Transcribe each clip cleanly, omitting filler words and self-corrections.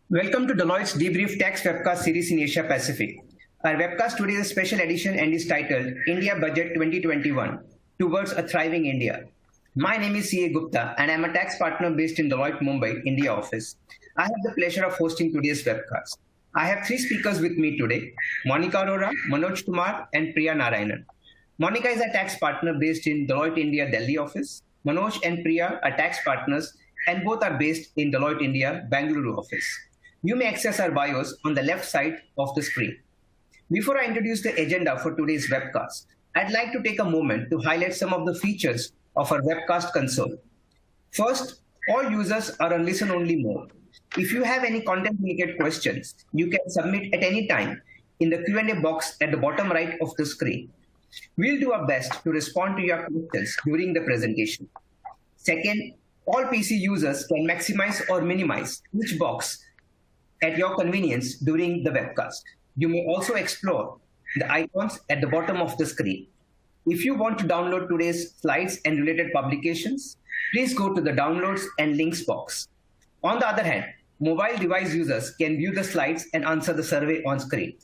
Welcome to Deloitte's Debrief Tax Webcast series in Asia Pacific. Our webcast today is a special edition and is titled India Budget 2021 Towards a Thriving India. My name is C.A. Gupta and I am a tax partner based in Deloitte Mumbai, India office. I have the pleasure of hosting today's webcast. I have three speakers with me today, Monica Arora, Manoj Kumar and Priya Narayanan. Monica is a tax partner based in Deloitte India Delhi office. Manoj and Priya are tax partners and both are based in Deloitte India Bangalore office. You may access our bios on the left side of the screen. Before I introduce the agenda for today's webcast, I'd like to take a moment to highlight some of the features of our webcast console. First, all users are on listen-only mode. If you have any content-related questions, you can submit at any time in the Q&A box at the bottom right of the screen. We'll do our best to respond to your questions during the presentation. Second, all PC users can maximize or minimize each box at your convenience during the webcast. You may also explore the icons at the bottom of the screen. If you want to download today's slides and related publications, please go to the Downloads and Links box. On the other hand, mobile device users can view the slides and answer the survey on screen.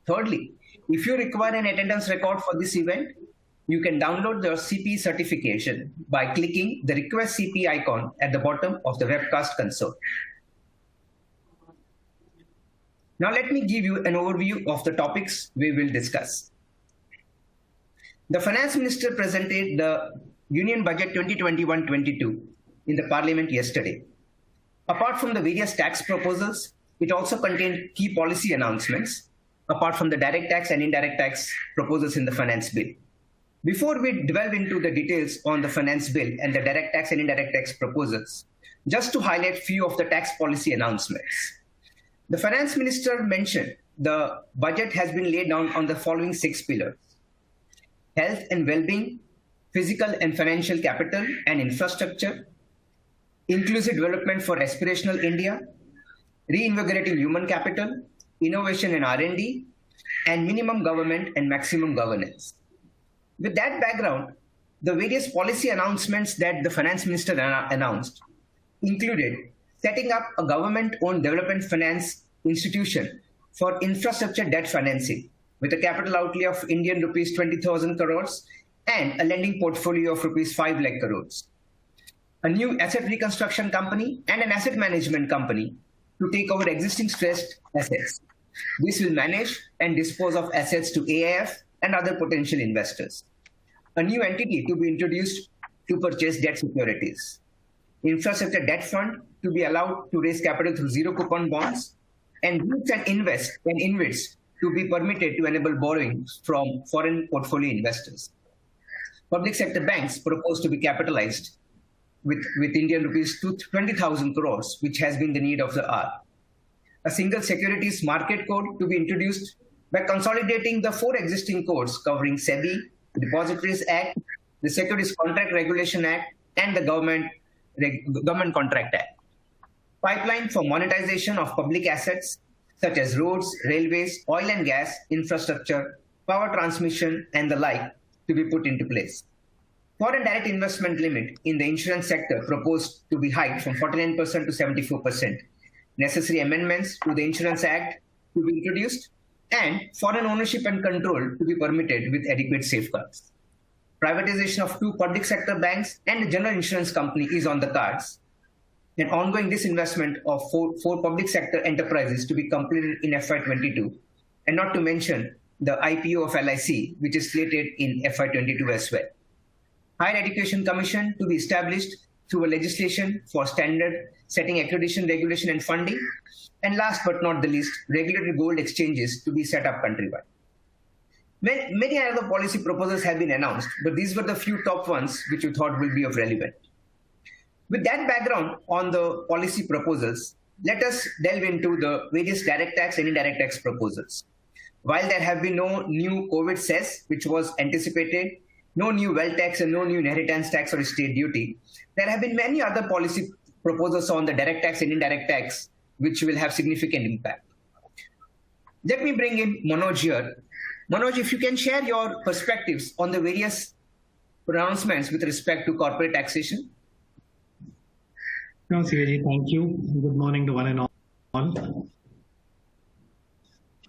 Thirdly, if you require an attendance record for this event, you can download your CPE certification by clicking the Request CPE icon at the bottom of the webcast console. Now let me give you an overview of the topics we will discuss. The Finance Minister presented the Union Budget 2021-22 in the Parliament yesterday. Apart from the various tax proposals, it also contained key policy announcements, apart from the direct tax and indirect tax proposals in the Finance Bill. Before we delve into the details on the Finance Bill and the direct tax and indirect tax proposals, just to highlight few of the tax policy announcements. The Finance Minister mentioned the budget has been laid down on the following 6 pillars: health and well-being, physical and financial capital and infrastructure, inclusive development for aspirational India, reinvigorating human capital, innovation and R&D, and minimum government and maximum governance. With that background, the various policy announcements that the Finance Minister announced included setting up a government-owned development finance institution for infrastructure debt financing with a capital outlay of Indian rupees 20,000 crores and a lending portfolio of rupees 5 lakh crores. A new asset reconstruction company and an asset management company to take over existing stressed assets. This will manage and dispose of assets to AIF and other potential investors. A new entity to be introduced to purchase debt securities. Infrastructure debt fund to be allowed to raise capital through zero coupon bonds, and REITs and InvITs to be permitted to enable borrowing from foreign portfolio investors. Public sector banks proposed to be capitalized with Indian rupees 20,000 crores, which has been the need of the hour. A single securities market code to be introduced by consolidating the 4 existing codes covering SEBI, Depositories Act, the Securities Contract Regulation Act, and the Government Contract Act. Pipeline for monetization of public assets such as roads, railways, oil and gas, infrastructure, power transmission, and the like to be put into place. Foreign direct investment limit in the insurance sector proposed to be hiked from 49% to 74%. Necessary amendments to the Insurance Act to be introduced, and foreign ownership and control to be permitted with adequate safeguards. Privatization of 2 public sector banks and a general insurance company is on the cards. An ongoing disinvestment of 4 public sector enterprises to be completed in FY22, and not to mention the IPO of LIC, which is slated in FY22 as well. Higher Education Commission to be established through a legislation for standard setting accreditation, regulation, and funding. And last but not the least, regulatory gold exchanges to be set up countrywide. Many other policy proposals have been announced, but these were the few top ones which we thought will be of relevance. With that background on the policy proposals, let us delve into the various direct tax and indirect tax proposals. While there have been no new COVID cess, which was anticipated, no new wealth tax and no new inheritance tax or estate duty, there have been many other policy proposals on the direct tax and indirect tax, which will have significant impact. Let me bring in Manoj here. Manoj, if you can share your perspectives on the various pronouncements with respect to corporate taxation. No, CAG, thank you. Good morning to one and all.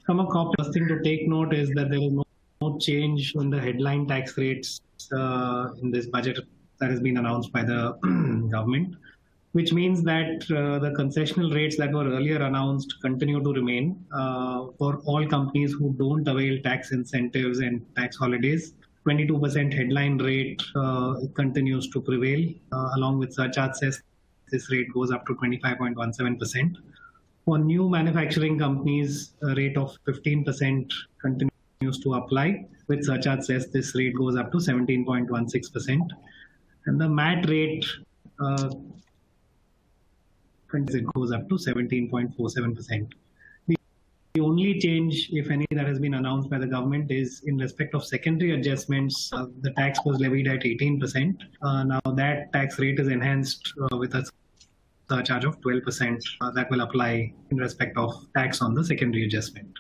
From a corporate, first thing to take note is that there is no change in the headline tax rates in this budget that has been announced by the government, which means that the concessional rates that were earlier announced continue to remain for all companies who don't avail tax incentives and tax holidays. 22% headline rate continues to prevail. Along with surcharge cess, this rate goes up to 25.17%. For new manufacturing companies, a rate of 15% continues to apply. With surcharge cess, this rate goes up to 17.16%. And the MAT rate it goes up to 17.47%. The only change, if any, that has been announced by the government is in respect of secondary adjustments. The tax was levied at 18%. Now that tax rate is enhanced with a surcharge of 12% that will apply in respect of tax on the secondary adjustment.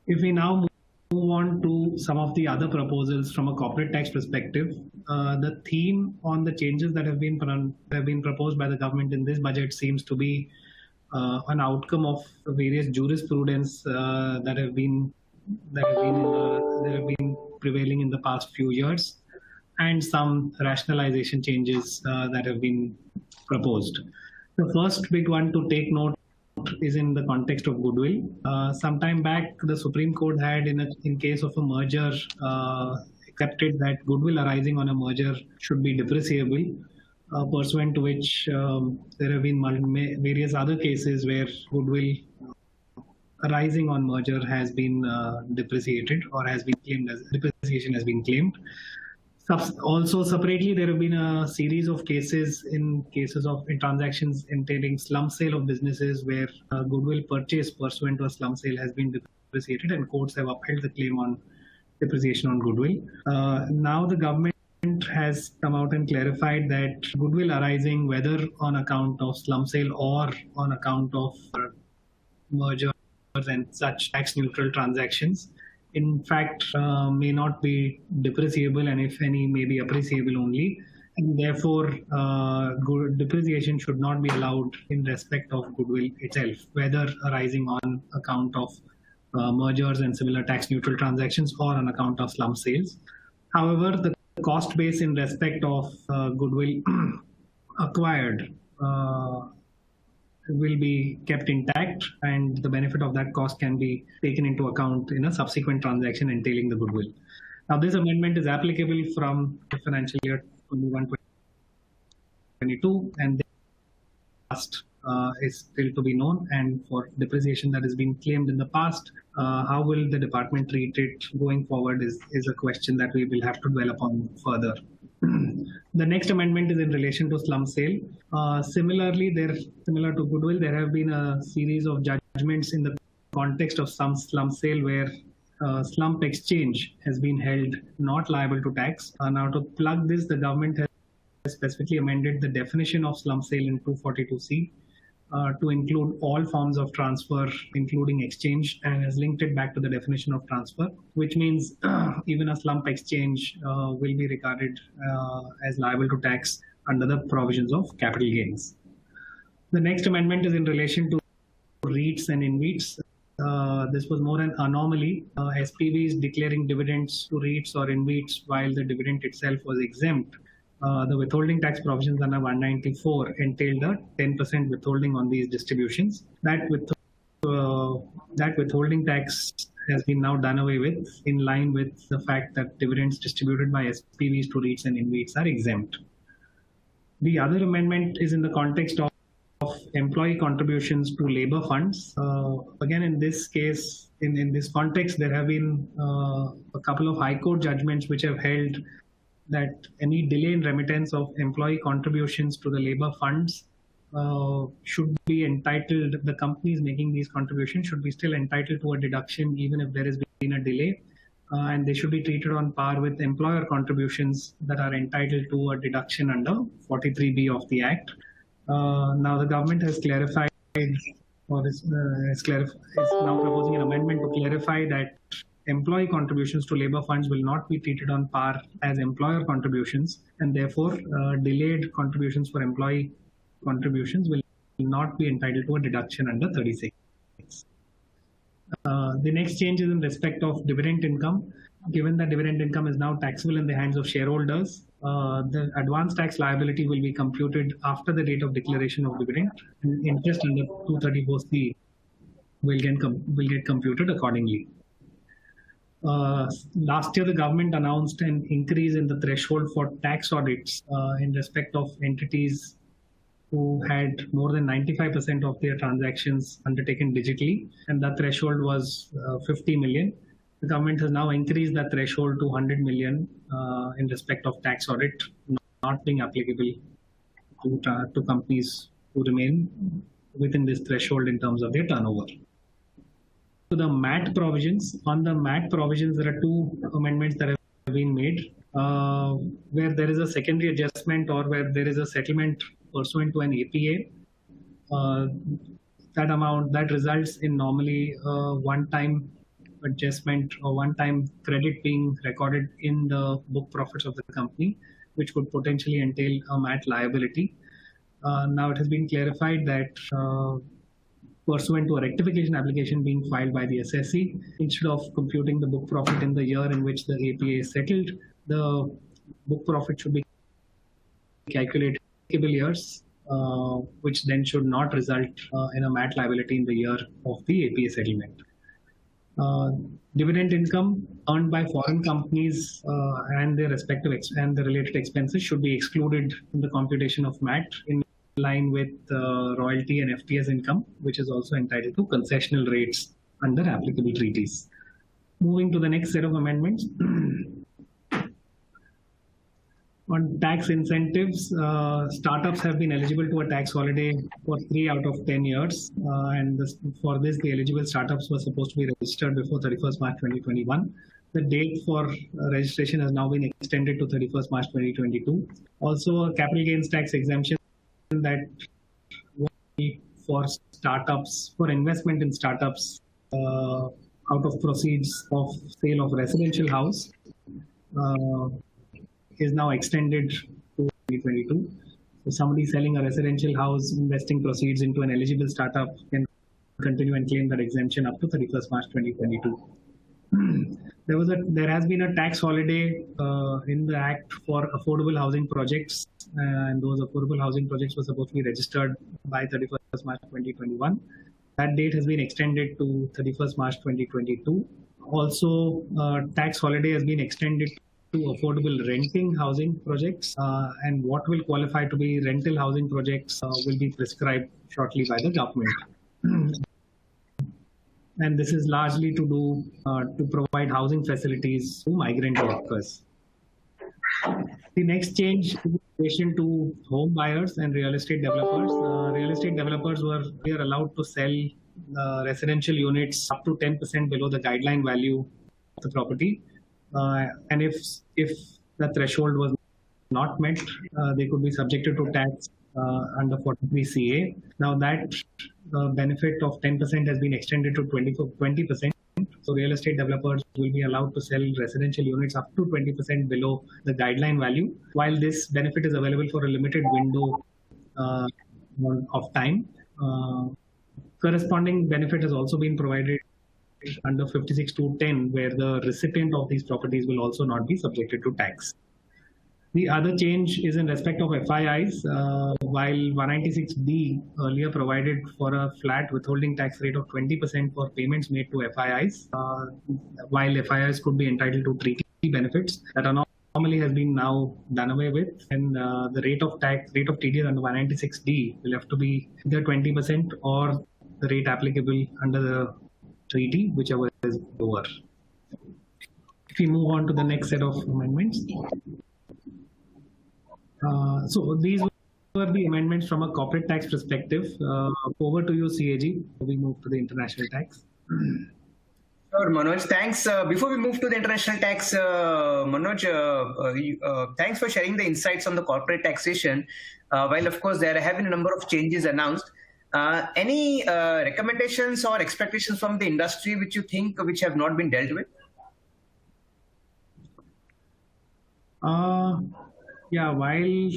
If we now move on to some of the other proposals from a corporate tax perspective, the theme on the changes that have been proposed by the government in this budget seems to be an outcome of various jurisprudence that have been prevailing in the past few years, and some rationalization changes that have been proposed. The first big one to take note is in the context of goodwill. Sometime back, the Supreme Court had, in case of a merger, accepted that goodwill arising on a merger should be depreciable, pursuant to which there have been various other cases where goodwill arising on merger has been depreciated or has been claimed as depreciation has been claimed. Also, separately, there have been a series of cases in transactions entailing slump sale of businesses where goodwill purchase pursuant to a slump sale has been depreciated, and courts have upheld the claim on depreciation on goodwill. Now the government has come out and clarified that goodwill arising whether on account of slump sale or on account of mergers and such tax neutral transactions, in fact, may not be depreciable, and if any, may be appreciable only. And therefore, depreciation should not be allowed in respect of goodwill itself, whether arising on account of mergers and similar tax neutral transactions or on account of slump sales. However, the cost base in respect of goodwill acquired will be kept intact, and the benefit of that cost can be taken into account in a subsequent transaction entailing the goodwill. Now, this amendment is applicable from the financial year 21-22, and the cost is still to be known. And for depreciation that has been claimed in the past, how will the department treat it going forward is a question that we will have to dwell upon further. The next amendment is in relation to slump sale. Similarly, similar to goodwill, there have been a series of judgments in the context of some slump sale where slump exchange has been held not liable to tax. Now, to plug this, the government has specifically amended the definition of slump sale in 242C to include all forms of transfer, including exchange, and has linked it back to the definition of transfer, which means even a slump exchange will be regarded as liable to tax under the provisions of capital gains. The next amendment is in relation to REITs and InvITs. This was more an anomaly. SPVs declaring dividends to REITs or InvITs while the dividend itself was exempt. The withholding tax provisions under 194 entailed a 10% withholding on these distributions. That withholding tax has been now done away with, in line with the fact that dividends distributed by SPVs to REITs and InvITs are exempt. The other amendment is in the context of employee contributions to labor funds. Again, in this case, in this context, there have been a couple of High Court judgments which have held that any delay in remittance of employee contributions to the labor funds should be entitled, the companies making these contributions should be still entitled to a deduction even if there has been a delay, and they should be treated on par with employer contributions that are entitled to a deduction under 43B of the Act. Now the government has clarified, or is now proposing an amendment to clarify that employee contributions to labor funds will not be treated on par as employer contributions, and therefore delayed contributions for employee contributions will not be entitled to a deduction under 36. The next change is in respect of dividend income. Given that dividend income is now taxable in the hands of shareholders, the advance tax liability will be computed after the date of declaration of dividend, and interest under 234C will get computed accordingly. Last year, the government announced an increase in the threshold for tax audits in respect of entities who had more than 95% of their transactions undertaken digitally, and that threshold was 50 million. The government has now increased that threshold to 100 million in respect of tax audit not being applicable to companies who remain within this threshold in terms of their turnover. To the MAT provisions, on the MAT provisions, there are two amendments that have been made where there is a secondary adjustment or where there is a settlement pursuant to an APA. That amount that results in normally one-time adjustment or one-time credit being recorded in the book profits of the company, which could potentially entail a MAT liability. Now it has been clarified that pursuant to a rectification application being filed by the SSC, instead of computing the book profit in the year in which the APA is settled, the book profit should be calculated in years, which then should not result in a MAT liability in the year of the APA settlement. Dividend income earned by foreign companies and their respective and the related expenses should be excluded in the computation of MAT in line with royalty and FTS income, which is also entitled to concessional rates under applicable treaties. Moving to the next set of amendments. On tax incentives, startups have been eligible to a tax holiday for 3 out of 10 years. For this, the eligible startups were supposed to be registered before 31st March 2021. The date for registration has now been extended to 31st March 2022. Also, a capital gains tax exemption that for startups, for investment in startups out of proceeds of sale of residential house is now extended to 2022. So somebody selling a residential house, investing proceeds into an eligible startup can continue and claim that exemption up to 31st March 2022. There has been a tax holiday in the Act for affordable housing projects, and those affordable housing projects were supposed to be registered by 31st March 2021. That date has been extended to 31st March 2022. Also, tax holiday has been extended to affordable renting housing projects, and what will qualify to be rental housing projects will be prescribed shortly by the government. And this is largely to do to provide housing facilities to migrant workers. The next change is in relation to home buyers and real estate developers. Real estate developers were allowed to sell residential units up to 10% below the guideline value of the property. And if the threshold was not met, they could be subjected to tax under 43 CA. Now that benefit of 10% has been extended to 20%. So real estate developers will be allowed to sell residential units up to 20% below the guideline value, while this benefit is available for a limited window of time. Corresponding benefit has also been provided under 56(2)(10), where the recipient of these properties will also not be subjected to tax. The other change is in respect of FIIs. While 196D earlier provided for a flat withholding tax rate of 20% for payments made to FIIs, while FIIs could be entitled to treaty benefits, that anomaly has been now done away with, and the rate of TDS under 196D will have to be either 20% or the rate applicable under the treaty, whichever is lower. If we move on to the next set of amendments. So these were the amendments from a corporate tax perspective. Over to you, CAG. We move to the international tax. Sure, Manoj. Thanks. Before we move to the international tax, Manoj, thanks for sharing the insights on the corporate taxation. While, of course, there have been a number of changes announced, any recommendations or expectations from the industry which you think which have not been dealt with? Yeah, while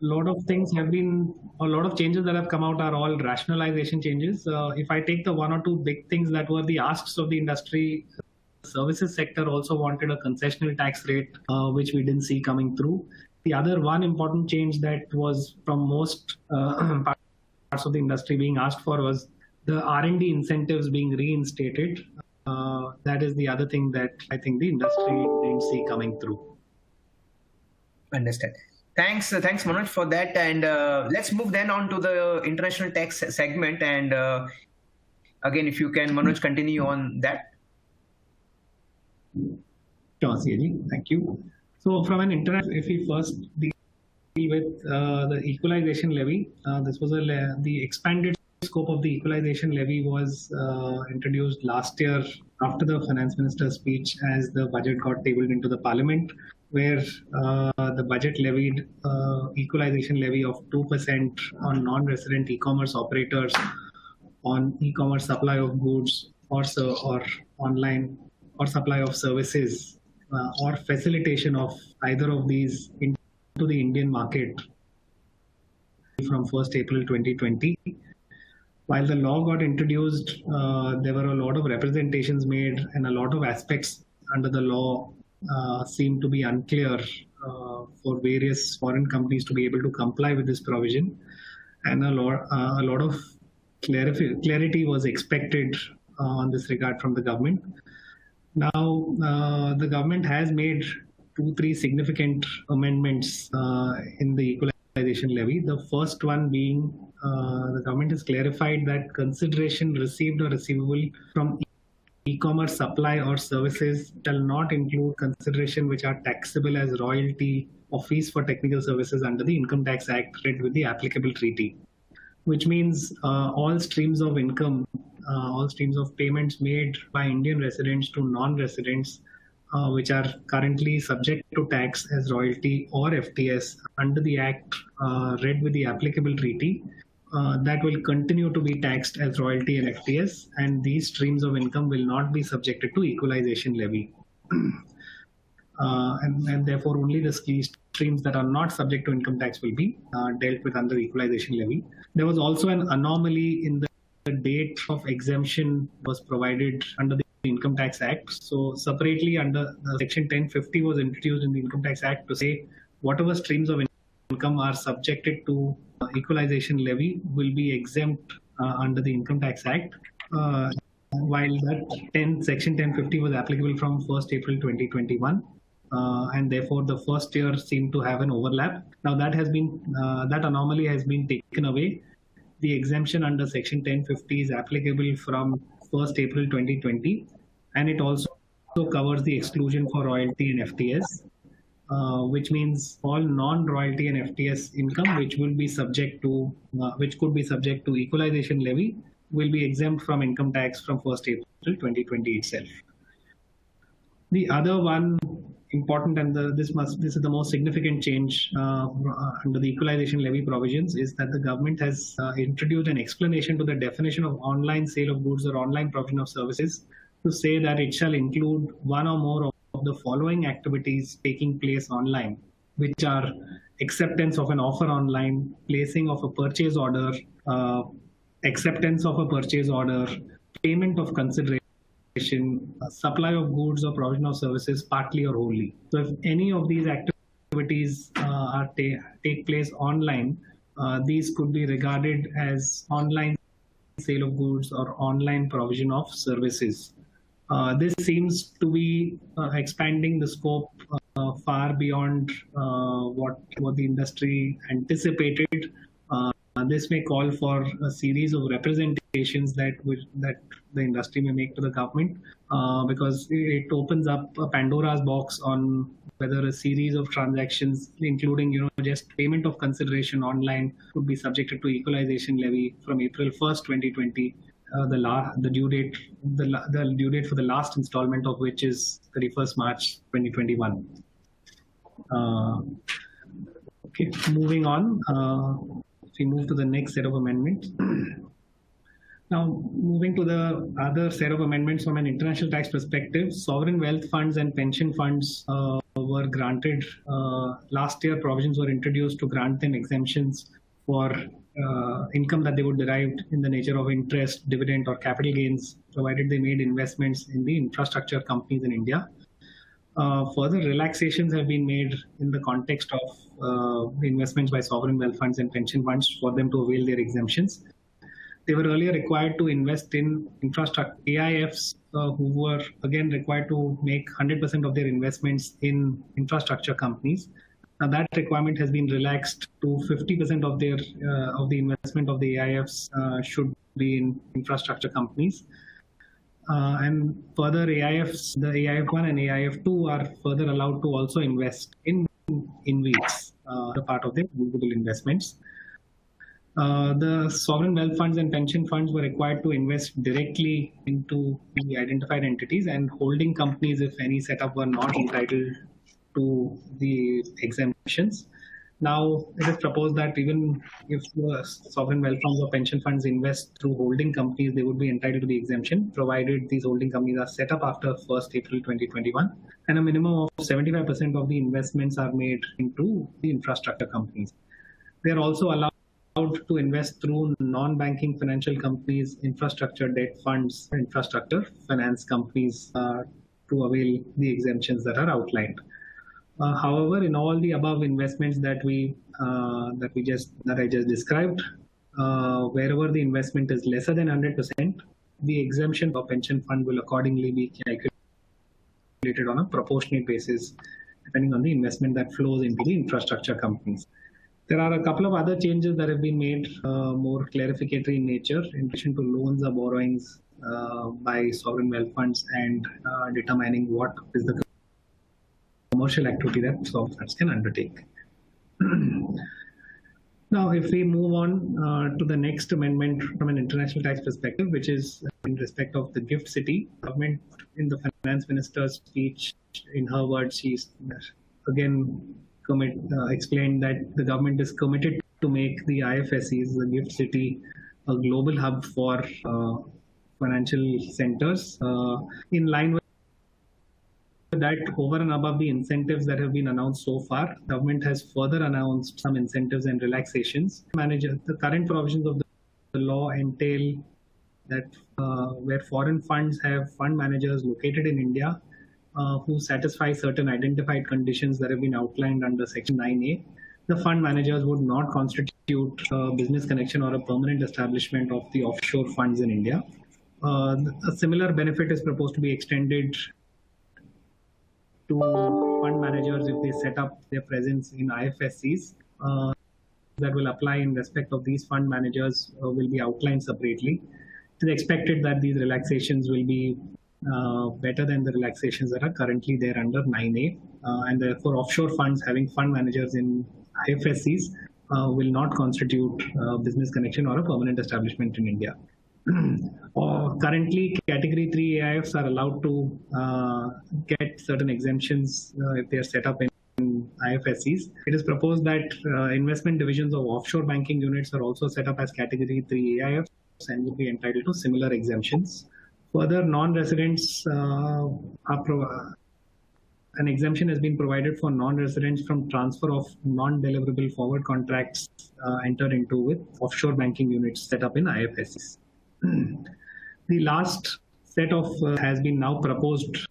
lot of things have been, a lot of changes that have come out are all rationalization changes. If I take the one or two big things that were the asks of the industry, the services sector also wanted a concessional tax rate, which we didn't see coming through. The other one important change that was from most parts of the industry being asked for was the R&D incentives being reinstated. That is the other thing that I think the industry didn't see coming through. Understand. Thanks, Manoj, for that. And let's move then on to the international tax segment. And again, if you can, Manoj, continue on that. Sure, CAG. Thank you. So from an international, if we first deal with the equalization levy, this was the expanded scope of the equalization levy was introduced last year after the finance minister's speech as the budget got tabled into the parliament, where the budget levied equalization levy of 2% on non-resident e-commerce operators on e-commerce supply of goods or online or supply of services or facilitation of either of these into the Indian market from 1st April 2020. While the law got introduced, there were a lot of representations made and a lot of aspects under the law seem to be unclear for various foreign companies to be able to comply with this provision, and a lot of clarity was expected on this regard from the government. Now, the government has made 2-3 significant amendments in the equalization levy. The first one being the government has clarified that consideration received or receivable from e-commerce supply or services shall not include consideration which are taxable as royalty or fees for technical services under the Income Tax Act read with the applicable treaty, which means all streams of income, all streams of payments made by Indian residents to non-residents which are currently subject to tax as royalty or FTS under the Act read with the applicable treaty, that will continue to be taxed as royalty and FTS, and these streams of income will not be subjected to equalization levy. And therefore only the streams that are not subject to income tax will be dealt with under equalization levy. There was also an anomaly in the date of exemption was provided under the Income Tax Act. So separately under Section 1050 was introduced in the Income Tax Act to say whatever streams of income are subjected to equalization levy will be exempt under the Income Tax Act, while that Section 1050 was applicable from 1st April 2021. And therefore the first year seemed to have an overlap. Now that has been that anomaly has been taken away. The exemption under Section 1050 is applicable from 1st April 2020, and it also covers the exclusion for royalty and FTS, which means all non-royalty and FTS income which will be subject to which could be subject to equalization levy will be exempt from income tax from 1st April 2020 itself. The other one important, and this is the most significant change under the equalization levy provisions, is that the government has introduced an explanation to the definition of online sale of goods or online provision of services to say that it shall include one or more of the following activities taking place online, which are acceptance of an offer online, placing of a purchase order, acceptance of a purchase order, payment of consideration, supply of goods or provision of services partly or wholly. So if any of these activities take place online, these could be regarded as online sale of goods or online provision of services. This seems to be expanding the scope far beyond what the industry anticipated. This may call for a series of representations that the industry may make to the government, because it opens up a Pandora's box on whether a series of transactions, including just payment of consideration online, would be subjected to equalization levy from April 1st, 2020. The due date for the last installment of which is 31st March 2021. Okay, moving on. We move to the next set of amendments. Now, moving to the other set of amendments from an international tax perspective, sovereign wealth funds and pension funds were granted last year. Provisions were introduced to grant them exemptions for income that they would derive in the nature of interest, dividend, or capital gains, provided they made investments in the infrastructure companies in India. Further relaxations have been made in the context of investments by sovereign wealth funds and pension funds for them to avail their exemptions. They were earlier required to invest in infrastructure. AIFs who were again required to make 100% of their investments in infrastructure companies. Now that requirement has been relaxed to 50% of their of the investment of the AIFs should be in infrastructure companies. And further, AIFs, the AIF1 and AIF2 are further allowed to also invest in InvITs, the part of their eligible investments. The sovereign wealth funds and pension funds were required to invest directly into the identified entities, and holding companies, if any, set up were not entitled to the exemptions. Now, it is proposed that even if the sovereign wealth funds or pension funds invest through holding companies, they would be entitled to the exemption, provided these holding companies are set up after 1st April 2021, and a minimum of 75% of the investments are made into the infrastructure companies. They are also allowed to invest through non-banking financial companies, infrastructure debt funds, infrastructure finance companies to avail the exemptions that are outlined. However, in all the above investments that I just described, wherever the investment is lesser than 100%, the exemption for pension fund will accordingly be calculated on a proportionate basis, depending on the investment that flows into the infrastructure companies. There are a couple of other changes that have been made, more clarificatory in nature, in addition to loans or borrowings by sovereign wealth funds, and determining what is the commercial activity that sovereign funds can undertake. Now, if we move on to the next amendment from an international tax perspective, which is in respect of the GIFT City, government, in the finance minister's speech, in her words, she's again explained that the government is committed to make the IFSCs, the GIFT City, a global hub for financial centers. In line with that, over and above the incentives that have been announced so far, government has further announced some incentives and relaxations. The current provisions of the law entail that where foreign funds have fund managers located in India who satisfy certain identified conditions that have been outlined under Section 9A, the fund managers would not constitute a business connection or a permanent establishment of the offshore funds in India. A similar benefit is proposed to be extended to fund managers if they set up their presence in IFSCs. That will apply in respect of these fund managers will be outlined separately. It is expected that these relaxations will be better than the relaxations that are currently there under 9A, and therefore offshore funds having fund managers in IFSCs will not constitute a business connection or a permanent establishment in India. Currently, Category 3 AIFs are allowed to get certain exemptions if they are set up in IFSCs. It is proposed that investment divisions of offshore banking units are also set up as Category 3 AIFs and will be entitled to similar exemptions. Further, non-residents an exemption has been provided for non-residents from transfer of non-deliverable forward contracts entered into with offshore banking units set up in IFSCs. The last set of has been now proposed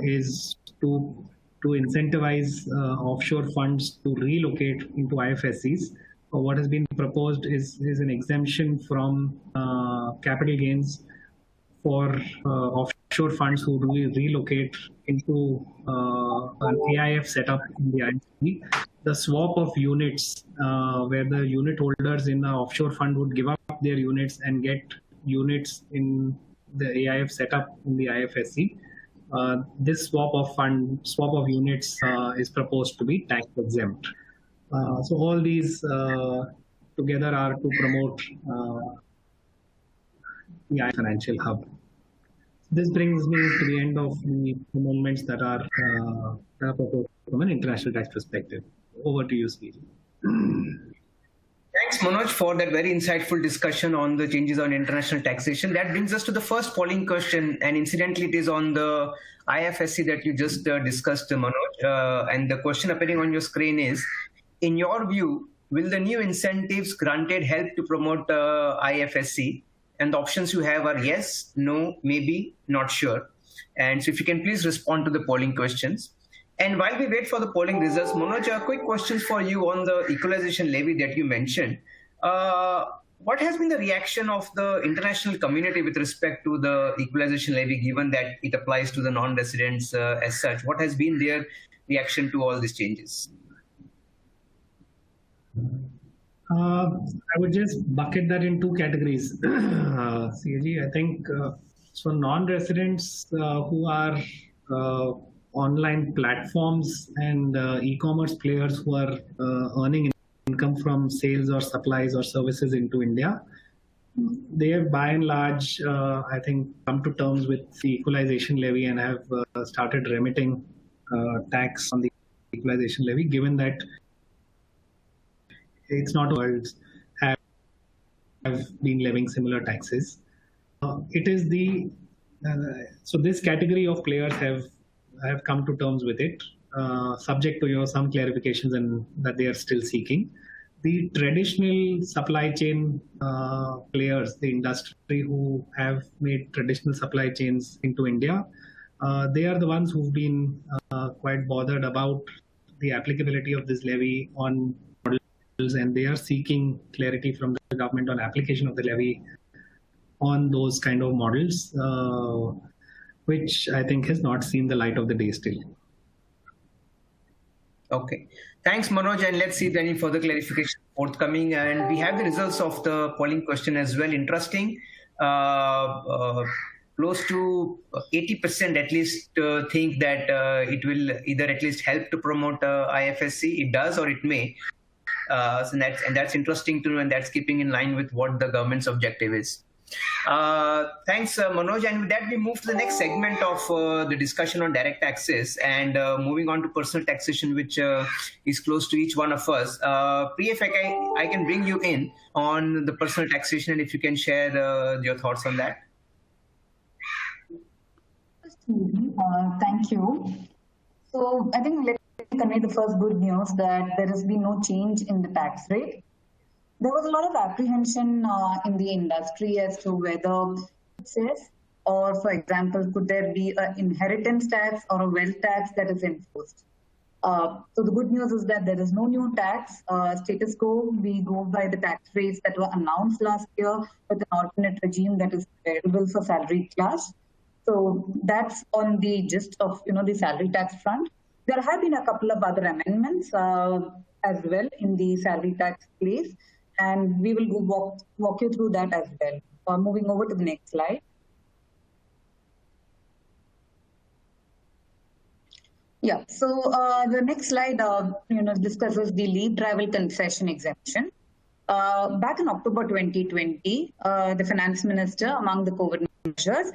is to incentivize offshore funds to relocate into IFSCs. What has been proposed is an exemption from capital gains for offshore funds who relocate into an AIF setup in the IFSC. The swap of units, where the unit holders in an offshore fund would give up their units and get units in the AIF setup in the IFSC. This swap of units is proposed to be tax exempt. So all these together are to promote the financial hub. This brings me to the end of the amendments that are proposed from an international tax perspective. Over to you, Steve. Thanks, Manoj, for that very insightful discussion on the changes on international taxation. That brings us to the first polling question, and incidentally, it is on the IFSC that you just discussed, Manoj. And the question appearing on your screen is, in your view, will the new incentives granted help to promote IFSC? And the options you have are yes, no, maybe, not sure. And so if you can please respond to the polling questions. And while we wait for the polling results, Manoj, quick questions for you on the equalization levy that you mentioned. What has been the reaction of the international community with respect to the equalization levy, given that it applies to the non-residents as such? What has been their reaction to all these changes? I would just bucket that in two categories. CAG, I think so non-residents who are online platforms and e-commerce players who are earning income from sales or supplies or services into India, they have by and large, I think, come to terms with the equalization levy and have started remitting tax on the equalization levy, given that it's not worlds have been levying similar taxes. It is the so this category of players have come to terms with it, subject to some clarifications and that they are still seeking. The traditional supply chain players, the industry who have made traditional supply chains into India, they are the ones who've been quite bothered about the applicability of this levy on models, and they are seeking clarity from the government on application of the levy on those kind of models, which I think has not seen the light of the day still. Okay. Thanks, Manoj. And let's see if any further clarification forthcoming. And we have the results of the polling question as well. Interesting. Close to 80% at least think that it will either at least help to promote IFSC. It does or it may. So that's interesting to know, and that's keeping in line with what the government's objective is. Thanks, Manoj. And with that, we move to the next segment of the discussion on direct taxes and moving on to personal taxation, which is close to each one of us. Priya, if I can bring you in on the personal taxation, and if you can share your thoughts on that. Thank you. So I think let me convey the first good news that there has been no change in the tax rate. There was a lot of apprehension in the industry as to whether it's safe, or for example, could there be an inheritance tax or a wealth tax that is enforced. So the good news is that there is no new tax. Status quo, we go by the tax rates that were announced last year with an alternate regime that is available for salaried class. So that's on the gist of the salary tax front. There have been a couple of other amendments as well in the salary tax place, and we will walk you through that as well. Moving over to the next slide. Yeah, so the next slide discusses the leave travel concession exemption. Back in October 2020, the finance minister, among the COVID measures,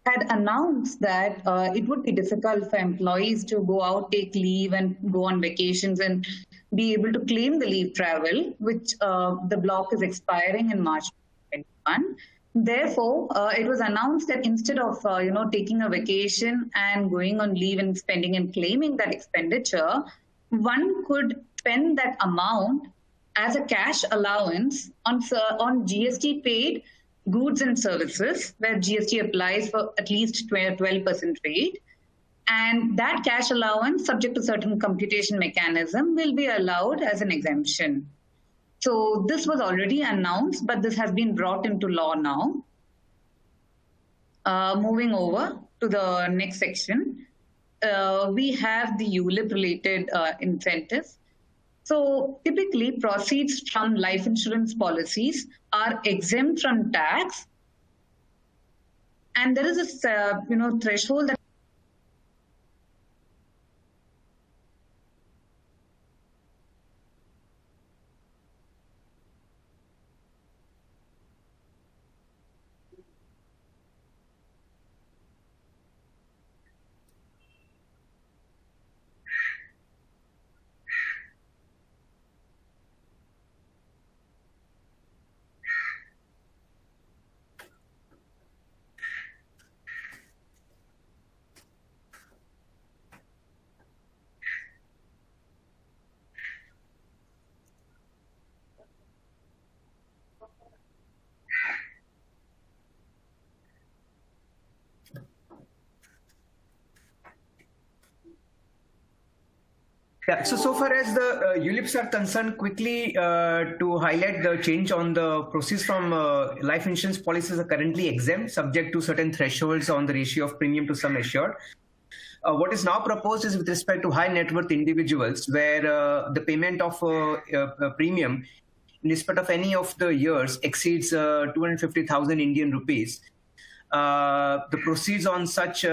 had announced that it would be difficult for employees to go out, take leave and go on vacations and be able to claim the leave travel, which the block is expiring in March 2021. Therefore, it was announced that instead of taking a vacation and going on leave and spending and claiming that expenditure, one could spend that amount as a cash allowance on GST paid goods and services, where GST applies for at least 12% rate. And that cash allowance, subject to certain computation mechanism, will be allowed as an exemption. So this was already announced, but this has been brought into law now. Moving over to the next section, we have the ULIP-related incentives. So typically, proceeds from life insurance policies are exempt from tax, and there is a threshold that Yeah, so far as the ULIPs are concerned, quickly to highlight the change on the proceeds from life insurance policies are currently exempt, subject to certain thresholds on the ratio of premium to sum assured. What is now proposed is with respect to high net worth individuals, where the payment of premium in respect of any of the years exceeds 250,000 Indian rupees. The proceeds on such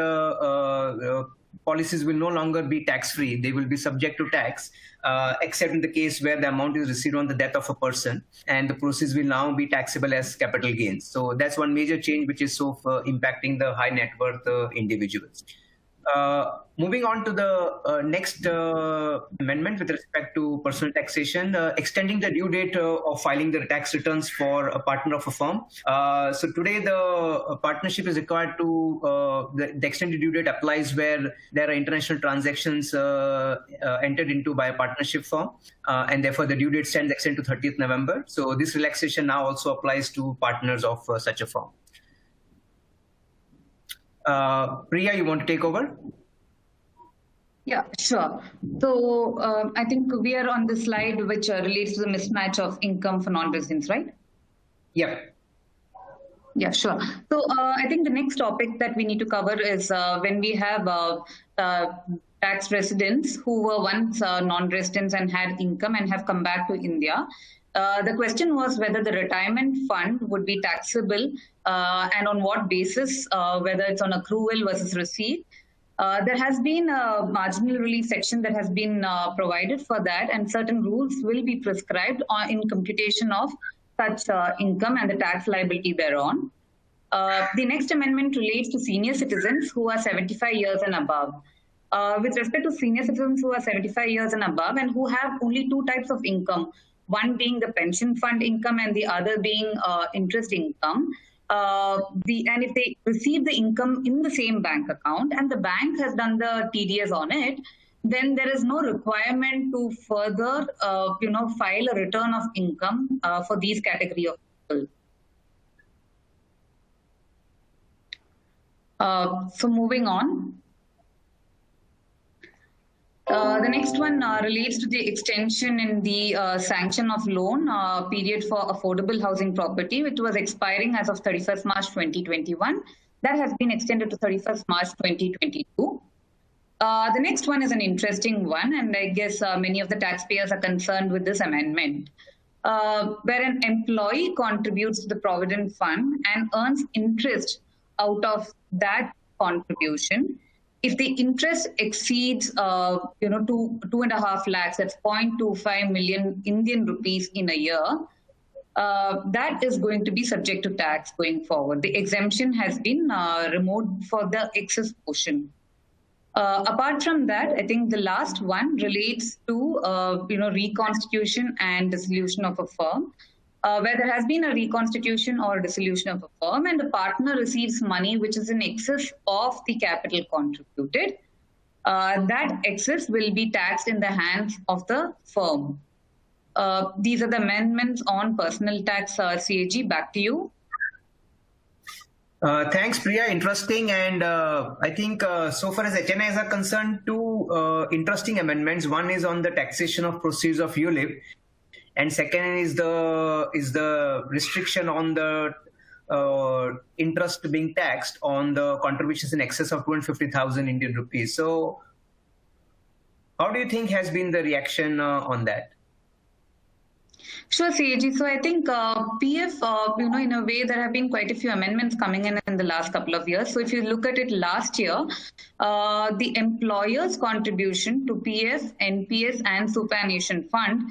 policies will no longer be tax-free. They will be subject to tax, except in the case where the amount is received on the death of a person, and the proceeds will now be taxable as capital gains. So that's one major change which is impacting the high net worth individuals. Moving on to the next amendment with respect to personal taxation, extending the due date of filing the tax returns for a partner of a firm. So today the partnership is required to, the extended due date applies where there are international transactions entered into by a partnership firm, and therefore the due date stands extended to 30th November. So this relaxation now also applies to partners of such a firm. Priya, you want to take over? Yeah, sure. So I think we are on the slide which relates to the mismatch of income for non-residents, right? Yeah. Yeah, sure. So I think the next topic that we need to cover is when we have tax residents who were once non-residents and had income and have come back to India. The question was whether the retirement fund would be taxable and on what basis, whether it's on accrual versus receipt. There has been a marginal relief section that has been provided for that, and certain rules will be prescribed in computation of such income and the tax liability thereon. The next amendment relates to senior citizens who are 75 years and above. With respect to senior citizens who are 75 years and above and who have only two types of income, one being the pension fund income and the other being interest income. And if they receive the income in the same bank account and the bank has done the TDS on it, then there is no requirement to further, file a return of income for these category of people. So moving on. The next one relates to the extension in the sanction of loan period for affordable housing property, which was expiring as of 31st March 2021. That has been extended to 31st March 2022. The next one is an interesting one, and I guess many of the taxpayers are concerned with this amendment, where an employee contributes to the Provident Fund and earns interest out of that contribution. If the interest exceeds, 2.5 lakhs, that's 0.25 million Indian rupees in a year, that is going to be subject to tax going forward. The exemption has been removed for the excess portion. Apart from that, I think the last one relates to, reconstitution and dissolution of a firm. Where there has been a reconstitution or dissolution of a firm and the partner receives money which is in excess of the capital contributed, that excess will be taxed in the hands of the firm. These are the amendments on personal tax. CAG, back to you. Thanks, Priya. Interesting. And I think so far as HNIs are concerned, two interesting amendments. One is on the taxation of proceeds of ULIP. And second is the restriction on the interest being taxed on the contributions in excess of 250,000 Indian rupees. So how do you think has been the reaction on that? Sure, CAG. So I think PF, in a way, there have been quite a few amendments coming in the last couple of years. So if you look at it last year, the employer's contribution to PF, NPS and Superannuation Fund,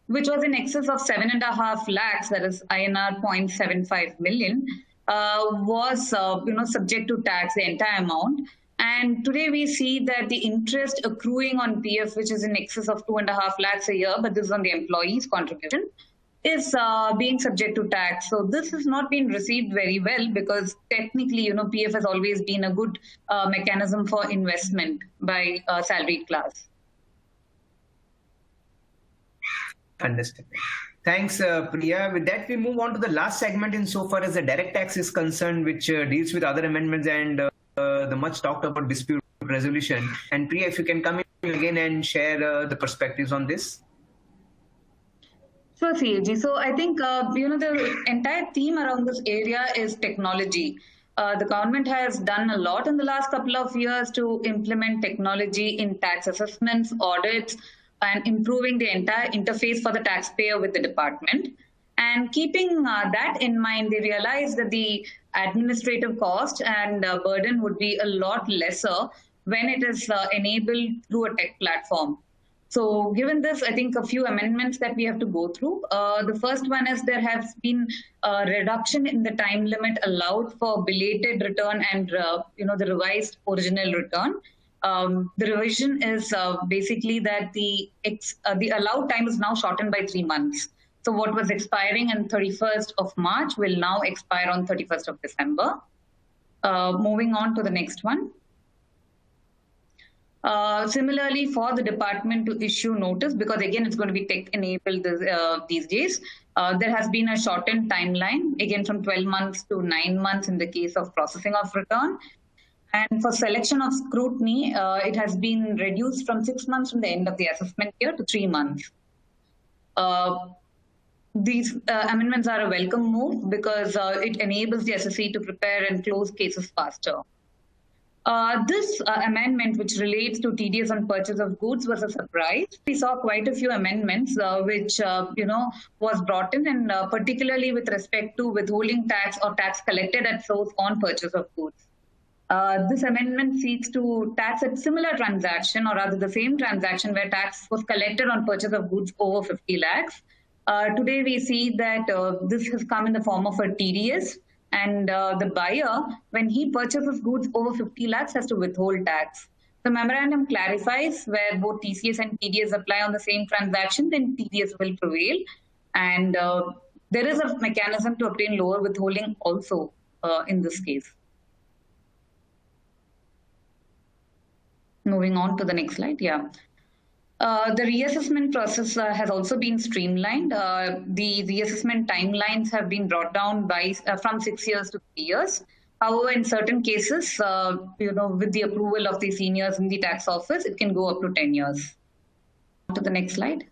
which was in excess of 7.5 lakhs, that is INR 0.75 million, was subject to tax, the entire amount. And today we see that the interest accruing on PF, which is in excess of 2.5 lakhs a year, but this is on the employee's contribution, is being subject to tax. So this has not been received very well because technically, PF has always been a good mechanism for investment by salaried class. Understood. Thanks, Priya. With that, we move on to the last segment insofar as the direct tax is concerned, which deals with other amendments and the much talked about dispute resolution. And Priya, if you can come again and share the perspectives on this? Sure, CAG. So I think, the entire theme around this area is technology. The government has done a lot in the last couple of years to implement technology in tax assessments, audits, and improving the entire interface for the taxpayer with the department. And keeping that in mind, they realized that the administrative cost and burden would be a lot lesser when it is enabled through a tech platform. So given this, I think a few amendments that we have to go through. The first one is there has been a reduction in the time limit allowed for belated return and the revised original return. The revision is basically that the allowed time is now shortened by 3 months. So what was expiring on 31st of March will now expire on 31st of December. Moving on to the next one. Similarly, for the department to issue notice, because again, it's going to be tech-enabled these days, there has been a shortened timeline, again from 12 months to 9 months in the case of processing of return. And for selection of scrutiny, it has been reduced from 6 months from the end of the assessment year to 3 months. These amendments are a welcome move because it enables the SSC to prepare and close cases faster. This amendment, which relates to TDS on purchase of goods, was a surprise. We saw quite a few amendments which was brought in, and particularly with respect to withholding tax or tax collected at source on purchase of goods. This amendment seeks to tax a similar transaction, or rather the same transaction where tax was collected on purchase of goods over 50 lakhs. Today we see that this has come in the form of a TDS. And the buyer, when he purchases goods over 50 lakhs, has to withhold tax. The memorandum clarifies where both TCS and TDS apply on the same transaction, then TDS will prevail. And there is a mechanism to obtain lower withholding also in this case. Moving on to the next slide, yeah. The reassessment process has also been streamlined. The reassessment timelines have been brought down by from 6 years to 3 years. However, in certain cases, with the approval of the seniors in the tax office, it can go up to 10 years. On to the next slide.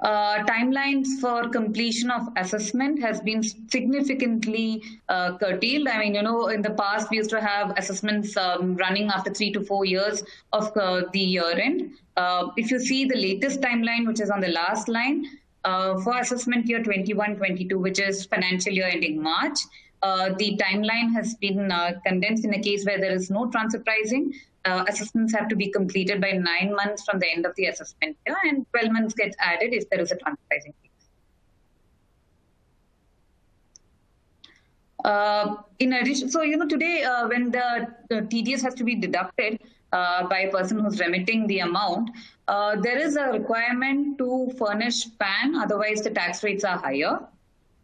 Timelines for completion of assessment has been significantly curtailed. I mean, in the past, we used to have assessments running after 3 to 4 years of the year end. If you see the latest timeline, which is on the last line, for assessment year 21-22, which is financial year ending March, the timeline has been condensed in a case where there is no transfer pricing. Assessments have to be completed by 9 months from the end of the assessment year, and 12 months gets added if there is a transfer pricing case. In addition, so today when the TDS has to be deducted by a person who's remitting the amount, there is a requirement to furnish PAN, otherwise the tax rates are higher.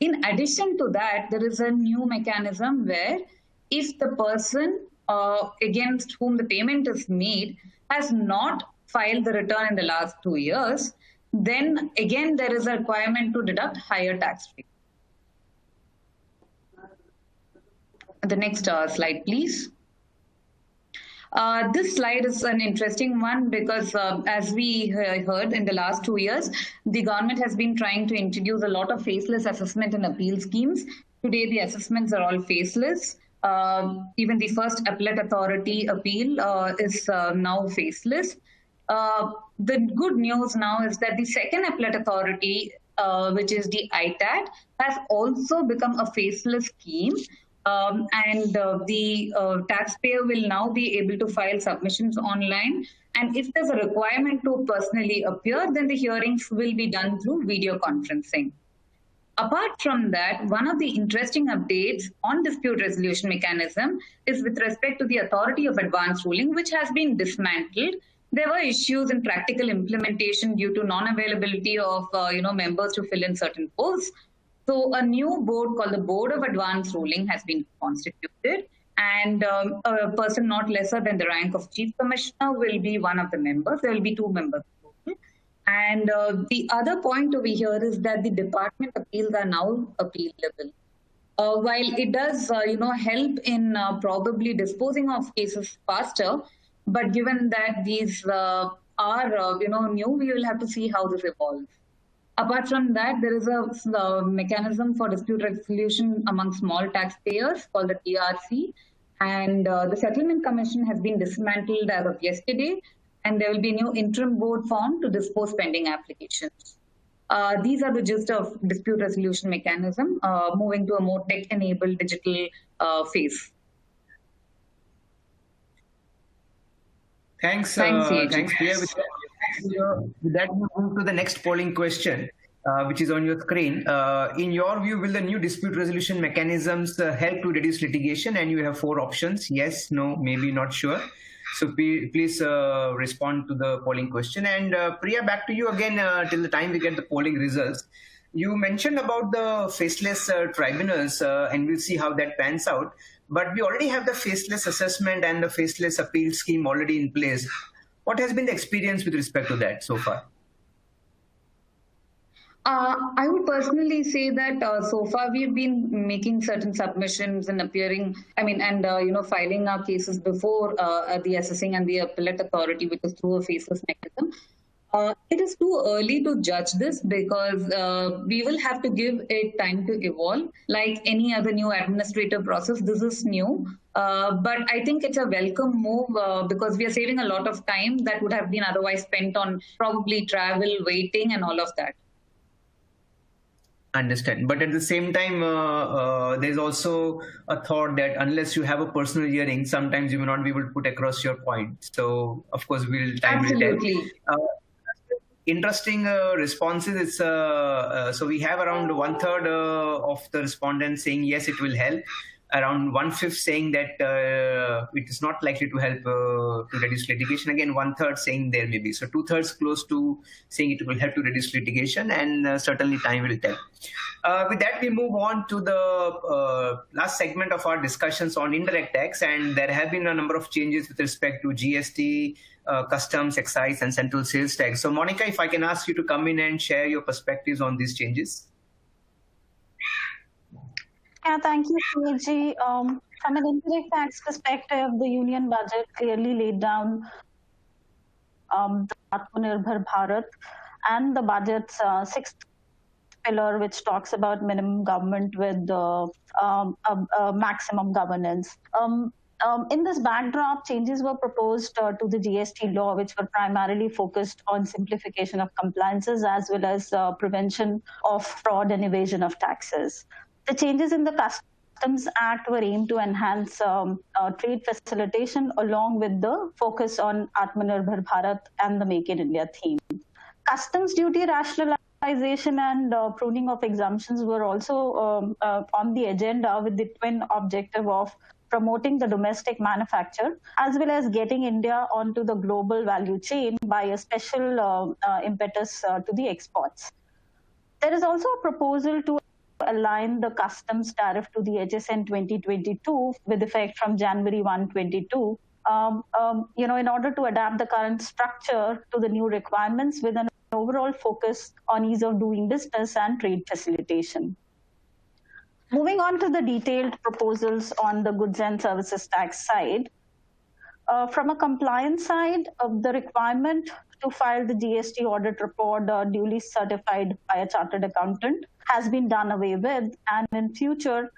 In addition to that, there is a new mechanism where if the person against whom the payment is made has not filed the return in the last 2 years, then again there is a requirement to deduct higher tax rate. The next slide, please. This slide is an interesting one because as we heard in the last 2 years, the government has been trying to introduce a lot of faceless assessment and appeal schemes. Today, the assessments are all faceless. Even the first appellate authority appeal is now faceless. The good news now is that the second appellate authority, which is the ITAT, has also become a faceless scheme. The taxpayer will now be able to file submissions online. And if there's a requirement to personally appear, then the hearings will be done through video conferencing. Apart from that, one of the interesting updates on dispute resolution mechanism is with respect to the authority of advance ruling, which has been dismantled. There were issues in practical implementation due to non-availability of members to fill in certain posts. So a new board called the Board of Advance Ruling has been constituted, and a person not lesser than the rank of Chief Commissioner will be one of the members. There will be 2 members. And the other point over here is that the department appeals are now appealable. While it does, help in probably disposing of cases faster, but given that these are, new, we will have to see how this evolves. Apart from that, there is a mechanism for dispute resolution among small taxpayers called the TRC, and the Settlement Commission has been dismantled as of yesterday, and there will be a new interim board formed to dispose pending applications. These are the gist of dispute resolution mechanism, moving to a more tech-enabled digital phase. Thanks, CAG. thanks, Priya. With that, we move to the next polling question, which is on your screen. In your view, will the new dispute resolution mechanisms help to reduce litigation? And you have 4 options: yes, no, maybe, not sure. So please respond to the polling question. And Priya, back to you again till the time we get the polling results. You mentioned about the faceless tribunals, and we'll see how that pans out. But we already have the faceless assessment and the faceless appeal scheme already in place. What has been the experience with respect to that so far? I would personally say that so far we've been making certain submissions and appearing, filing our cases before the assessing and the appellate authority, which is through a faceless mechanism. It is too early to judge this because we will have to give it time to evolve. Like any other new administrative process, this is new. But I think it's a welcome move because we are saving a lot of time that would have been otherwise spent on probably travel, waiting, and all of that. Understand. But at the same time, there's also a thought that unless you have a personal hearing, sometimes you may not be able to put across your point. So, of course, time will tell. Interesting responses. It's so we have around 1/3 of the respondents saying yes, it will help. Around 1/5 saying that it is not likely to help to reduce litigation. Again, 1/3 saying there may be. So 2/3 close to saying it will help to reduce litigation, and certainly time will tell. With that, we move on to the last segment of our discussions on indirect tax, and there have been a number of changes with respect to GST, customs, excise, and central sales tax. So, Monica, if I can ask you to come in and share your perspectives on these changes. Yeah, thank you, CAG. From an indirect tax perspective, the union budget clearly laid down the Atmanirbhar Bharat and the budget's 6th pillar, which talks about minimum government with maximum governance. In this backdrop, changes were proposed to the GST law, which were primarily focused on simplification of compliances as well as prevention of fraud and evasion of taxes. The changes in the Customs Act were aimed to enhance trade facilitation along with the focus on Atmanirbhar Bharat and the Make in India theme. Customs duty rationalization and pruning of exemptions were also on the agenda with the twin objective of promoting the domestic manufacture as well as getting India onto the global value chain by a special impetus to the exports. There is also a proposal to align the customs tariff to the HSN 2022 with effect from January 1, 2022, in order to adapt the current structure to the new requirements with an overall focus on ease of doing business and trade facilitation. Moving on to the detailed proposals on the goods and services tax side. From a compliance side, the requirement to file the GST audit report duly certified by a chartered accountant has been done away with, and in future,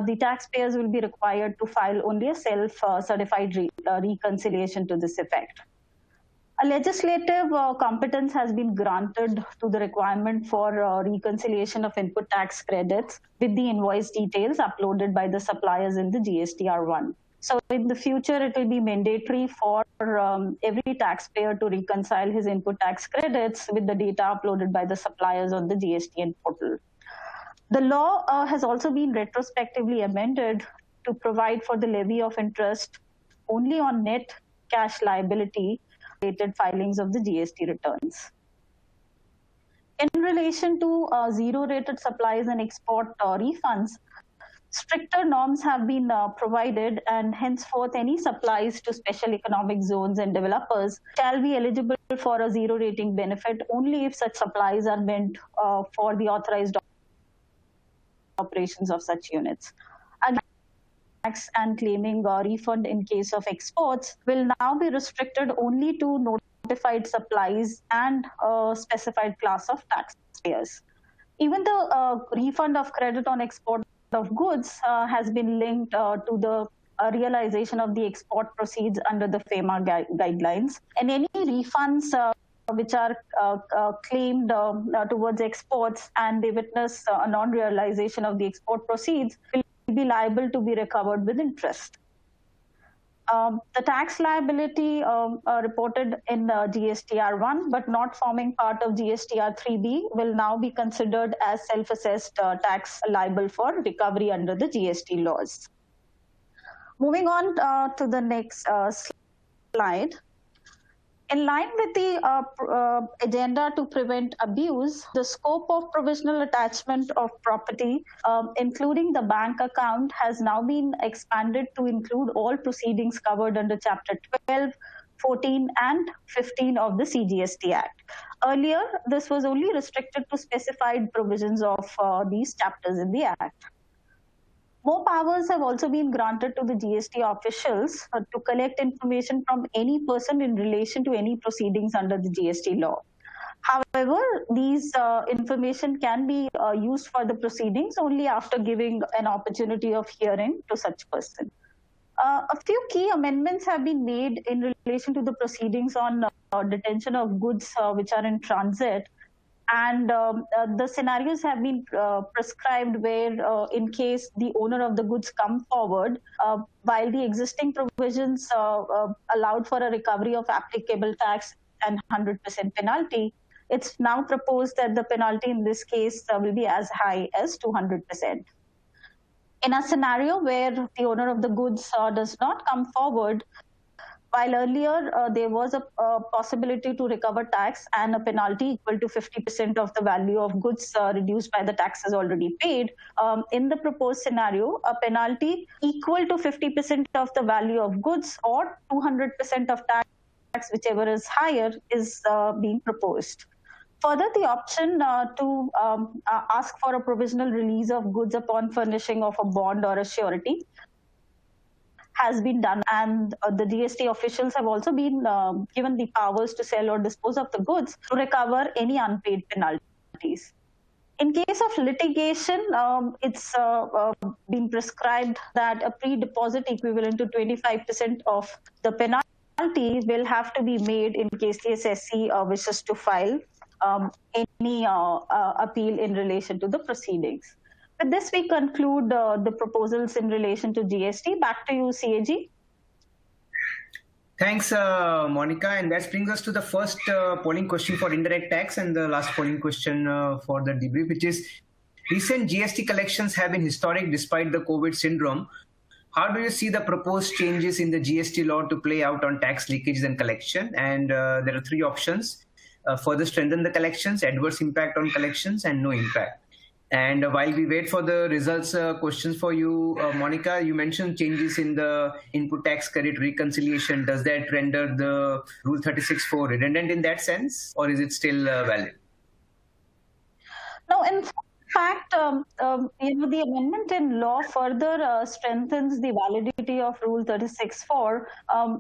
the taxpayers will be required to file only a self-certified reconciliation to this effect. A legislative competence has been granted to the requirement for reconciliation of input tax credits with the invoice details uploaded by the suppliers in the GSTR1. So in the future, it will be mandatory for every taxpayer to reconcile his input tax credits with the data uploaded by the suppliers on the GSTN portal. The law has also been retrospectively amended to provide for the levy of interest only on net cash liability related filings of the GST returns. In relation to zero-rated supplies and export refunds, stricter norms have been provided, and henceforth any supplies to special economic zones and developers shall be eligible for a zero rating benefit only if such supplies are meant for the authorized operations of such units. Tax and claiming a refund in case of exports will now be restricted only to notified supplies and a specified class of taxpayers. Even the refund of credit on export of goods has been linked to the realization of the export proceeds under the FEMA guidelines. And any refunds which are claimed towards exports and they witness a non-realization of the export proceeds will be liable to be recovered with interest. The tax liability reported in GSTR1 but not forming part of GSTR3B will now be considered as self-assessed tax liable for recovery under the GST laws. Moving on to the next slide. In line with the agenda to prevent abuse, the scope of provisional attachment of property, including the bank account, has now been expanded to include all proceedings covered under Chapter 12, 14, and 15 of the CGST Act. Earlier, this was only restricted to specified provisions of these chapters in the Act. More powers have also been granted to the GST officials to collect information from any person in relation to any proceedings under the GST law. However, these information can be used for the proceedings only after giving an opportunity of hearing to such person. A few key amendments have been made in relation to the proceedings on detention of goods which are in transit. And the scenarios have been prescribed where in case the owner of the goods come forward, while the existing provisions allowed for a recovery of applicable tax and 100% penalty, it's now proposed that the penalty in this case will be as high as 200%. In a scenario where the owner of the goods does not come forward, while earlier there was a possibility to recover tax and a penalty equal to 50% of the value of goods reduced by the taxes already paid, in the proposed scenario, a penalty equal to 50% of the value of goods or 200% of tax, whichever is higher, is being proposed. Further, the option to ask for a provisional release of goods upon furnishing of a bond or a surety has been done, and the GST officials have also been given the powers to sell or dispose of the goods to recover any unpaid penalties. In case of litigation, it's been prescribed that a pre-deposit equivalent to 25% of the penalty will have to be made in case the SSC wishes to file any appeal in relation to the proceedings. With this, we conclude the proposals in relation to GST. Back to you, CAG. Thanks, Monica. And that brings us to the first polling question for indirect tax and the last polling question for the debrief, which is recent GST collections have been historic despite the COVID syndrome. How do you see the proposed changes in the GST law to play out on tax leakages and collection? And there are three options: further strengthen the collections, adverse impact on collections, and no impact. And while we wait for the results, questions for you, Monica, you mentioned changes in the input tax credit reconciliation. Does that render the Rule 36(4) redundant in that sense, or is it still valid? No, in fact, the amendment in law further strengthens the validity of Rule 36(4).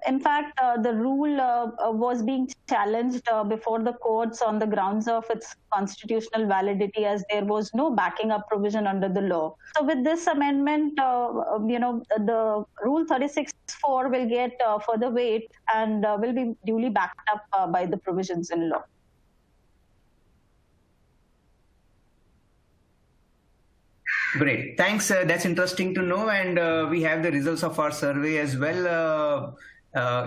In fact, the rule was being challenged before the courts on the grounds of its constitutional validity, as there was no backing up provision under the law. So with this amendment, the Rule 36(4) will get further weight and will be duly backed up by the provisions in law. Great. Thanks. That's interesting to know. And we have the results of our survey as well.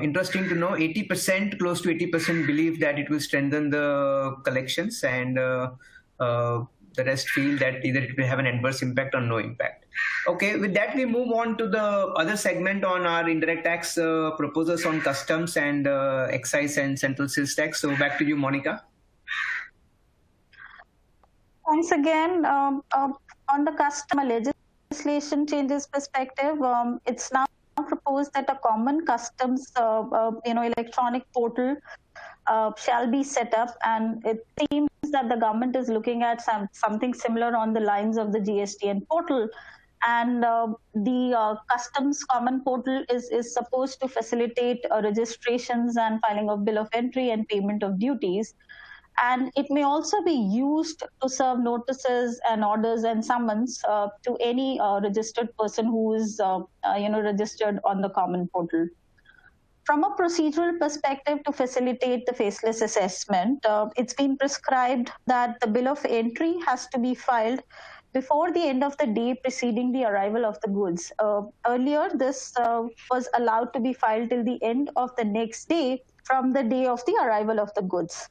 Interesting to know, 80%, close to 80% believe that it will strengthen the collections, and the rest feel that either it will have an adverse impact or no impact. Okay, with that, we move on to the other segment on our indirect tax proposals on customs and excise and central sales tax. So back to you, Monica. Thanks again. On the customer legislation changes perspective, it's now proposed that a common customs, electronic portal shall be set up, and it seems that the government is looking at something similar on the lines of the GSTN portal. And the customs common portal is supposed to facilitate registrations and filing of bill of entry and payment of duties. And it may also be used to serve notices and orders and summons to any registered person who is registered on the common portal. From a procedural perspective, to facilitate the faceless assessment, it's been prescribed that the bill of entry has to be filed before the end of the day preceding the arrival of the goods. Earlier, this was allowed to be filed till the end of the next day from the day of the arrival of the goods.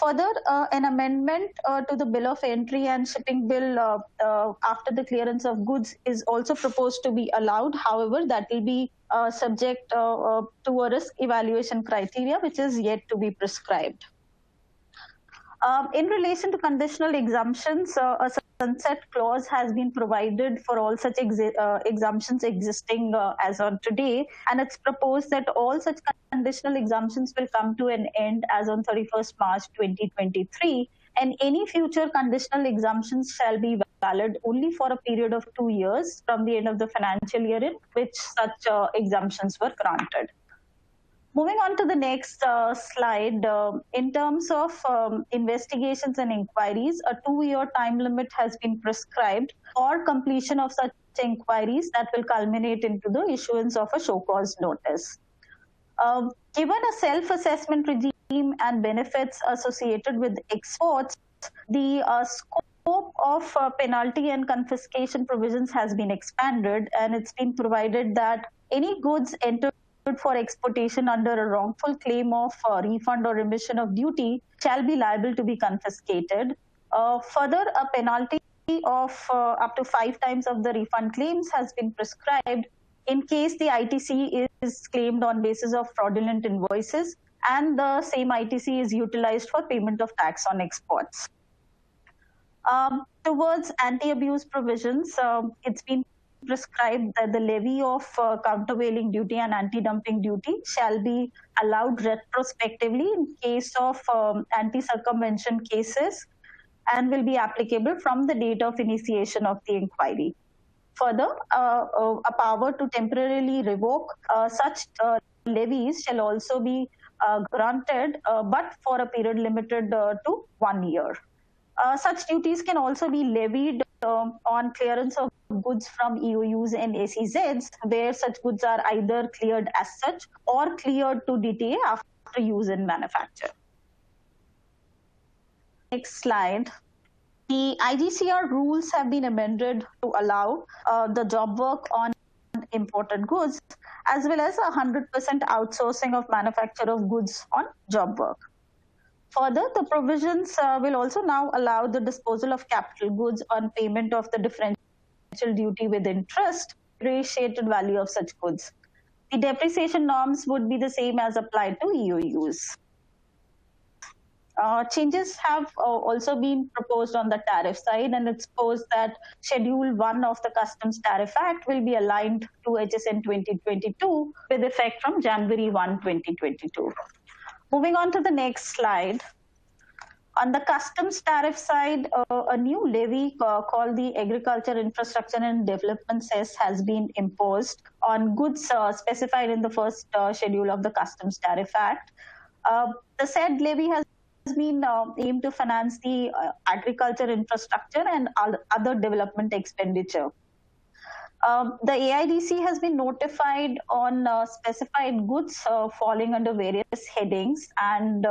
Further, an amendment to the bill of entry and shipping bill after the clearance of goods is also proposed to be allowed. However, that will be subject to a risk evaluation criteria, which is yet to be prescribed. In relation to conditional exemptions, a sunset clause has been provided for all such exemptions existing as on today, and it's proposed that all such conditional exemptions will come to an end as on 31st March 2023, and any future conditional exemptions shall be valid only for a period of 2 years from the end of the financial year in which such exemptions were granted. Moving on to the next slide, in terms of investigations and inquiries, a 2-year time limit has been prescribed for completion of such inquiries that will culminate into the issuance of a show cause notice. Given a self-assessment regime and benefits associated with exports, the scope of penalty and confiscation provisions has been expanded, and it's been provided that any goods entered for exportation under a wrongful claim of refund or remission of duty shall be liable to be confiscated. Further, a penalty of up to 5 times of the refund claims has been prescribed in case the ITC is claimed on basis of fraudulent invoices and the same ITC is utilized for payment of tax on exports. Towards anti-abuse provisions, it's been prescribed that the levy of countervailing duty and anti-dumping duty shall be allowed retrospectively in case of anti-circumvention cases and will be applicable from the date of initiation of the inquiry. Further, a power to temporarily revoke such levies shall also be granted, but for a period limited to 1 year. Such duties can also be levied on clearance of goods from EOUs and SEZs, where such goods are either cleared as such or cleared to DTA after use in manufacture. Next slide. The IGCR rules have been amended to allow the job work on imported goods, as well as 100% outsourcing of manufacture of goods on job work. Further, the provisions will also now allow the disposal of capital goods on payment of the differential duty with interest, depreciated value of such goods. The depreciation norms would be the same as applied to EOUs. Changes have also been proposed on the tariff side, and it's proposed that Schedule 1 of the Customs Tariff Act will be aligned to HSN 2022 with effect from January 1, 2022. Moving on to the next slide. On the customs tariff side, a new levy called the Agriculture Infrastructure and Development Cess has been imposed on goods specified in the first schedule of the Customs Tariff Act. The said levy has been aimed to finance the agriculture infrastructure and other development expenditure. The AIDC has been notified on specified goods falling under various headings, and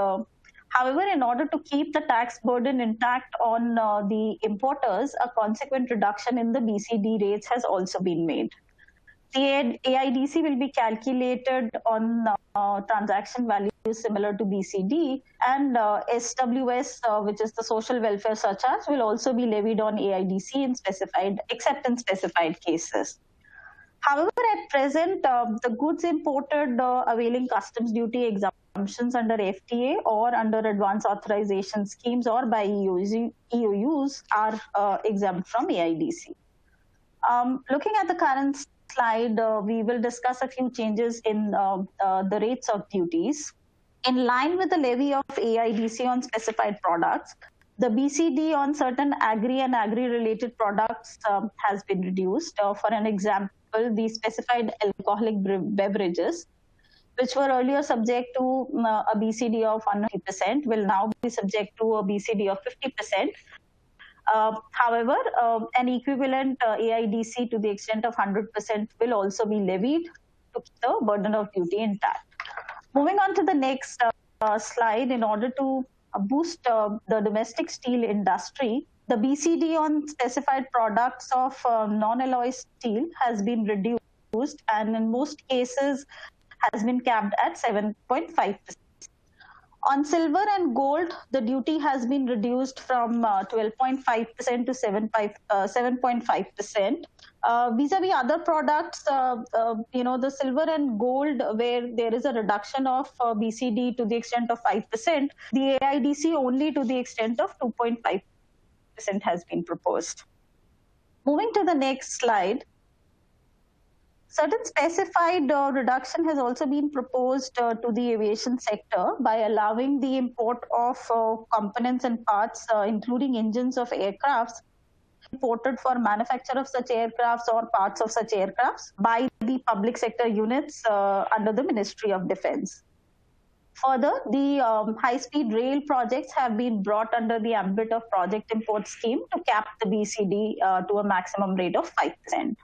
however, in order to keep the tax burden intact on the importers, a consequent reduction in the BCD rates has also been made. The AIDC will be calculated on transaction values similar to BCD, and SWS, which is the social welfare surcharge, will also be levied on AIDC except in specified cases. However, at present, the goods imported availing customs duty exemptions under FTA or under advance authorization schemes or by EOUs are exempt from AIDC. Looking at the current slide, we will discuss a few changes in the rates of duties. In line with the levy of AIDC on specified products, the BCD on certain agri and agri-related products has been reduced. For an example, the specified alcoholic beverages, which were earlier subject to a BCD of 100%, will now be subject to a BCD of 50%. However, an equivalent AIDC to the extent of 100% will also be levied to keep the burden of duty intact. Moving on to the next slide, in order to boost the domestic steel industry, the BCD on specified products of non-alloy steel has been reduced and in most cases has been capped at 7.5%. On silver and gold, the duty has been reduced from 12.5% to 7.5%. Vis-a-vis other products, the silver and gold, where there is a reduction of BCD to the extent of 5%, the AIDC only to the extent of 2.5% has been proposed. Moving to the next slide. Certain specified reduction has also been proposed to the aviation sector by allowing the import of components and parts, including engines of aircrafts, imported for manufacture of such aircrafts or parts of such aircrafts by the public sector units under the Ministry of Defense. Further, the high-speed rail projects have been brought under the ambit of Project Import Scheme to cap the BCD to a maximum rate of 5%.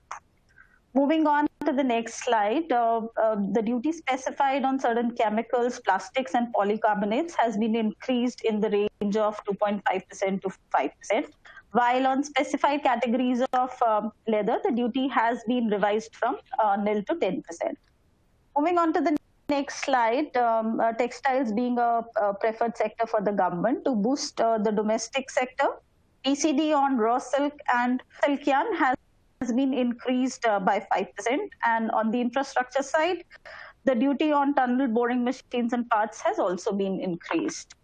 Moving on to the next slide, the duty specified on certain chemicals, plastics, and polycarbonates has been increased in the range of 2.5% to 5%, while on specified categories of leather, the duty has been revised from nil to 10%. Moving on to the next slide, textiles being a preferred sector for the government to boost the domestic sector, BCD on raw silk and silk yarn has been increased by 5%, and on the infrastructure side, the duty on tunnel boring machines and parts has also been increased.